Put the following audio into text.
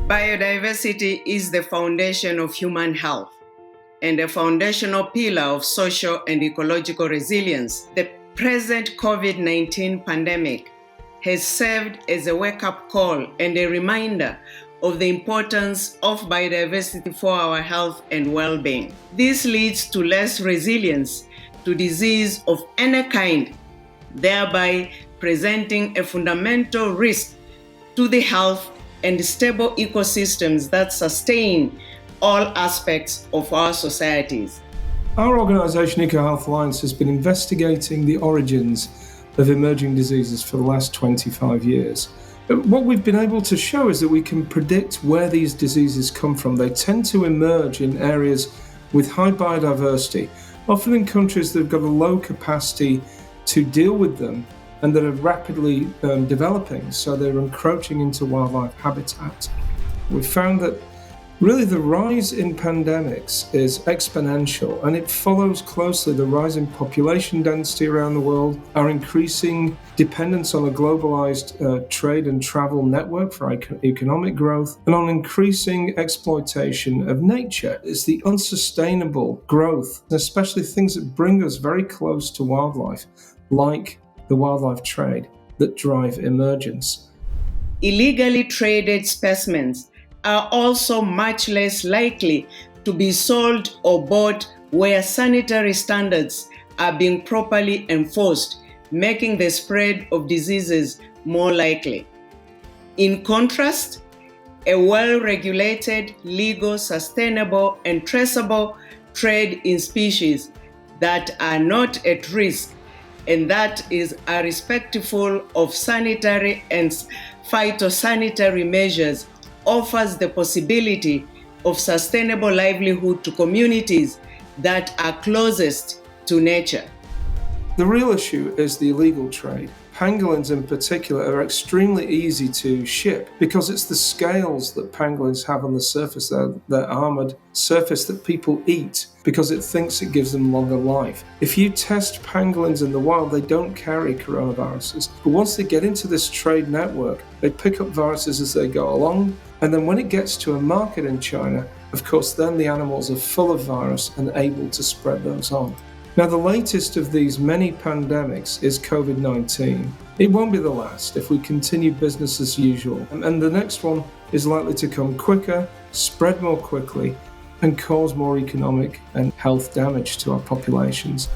Biodiversity is the foundation of human health and a foundational pillar of social and ecological resilience. The present COVID-19 pandemic has served as a wake-up call and a reminder of the importance of biodiversity for our health and well-being. This leads to less resilience to disease of any kind, thereby presenting a fundamental risk to the health and stable ecosystems that sustain all aspects of our societies. Our organisation EcoHealth Alliance has been investigating the origins of emerging diseases for the last 25 years. What we've been able to show is that we can predict where these diseases come from. They tend to emerge in areas with high biodiversity, often in countries that have got a low capacity to deal with them and that are rapidly developing, so they're encroaching into wildlife habitat. We found that really the rise in pandemics is exponential, and it follows closely the rise in population density around the world, our increasing dependence on a globalized trade and travel network for economic growth, and on increasing exploitation of nature. It's the unsustainable growth, especially things that bring us very close to wildlife, like the wildlife trade, that drive emergence. Illegally traded specimens are also much less likely to be sold or bought where sanitary standards are being properly enforced, making the spread of diseases more likely. In contrast, a well-regulated, legal, sustainable, and traceable trade in species that are not at risk and that are respectful of sanitary and phytosanitary measures offers the possibility of sustainable livelihood to communities that are closest to nature. The real issue is the illegal trade. Pangolins in particular are extremely easy to ship because it's the scales that pangolins have on the surface, their armored surface that people eat because it thinks it gives them longer life. If you test pangolins in the wild, they don't carry coronaviruses. But once they get into this trade network, they pick up viruses as they go along. And then when it gets to a market in China, of course, then the animals are full of virus and able to spread those on. Now, the latest of these many pandemics is COVID-19. It won't be the last if we continue business as usual. And the next one is likely to come quicker, spread more quickly, and cause more economic and health damage to our populations.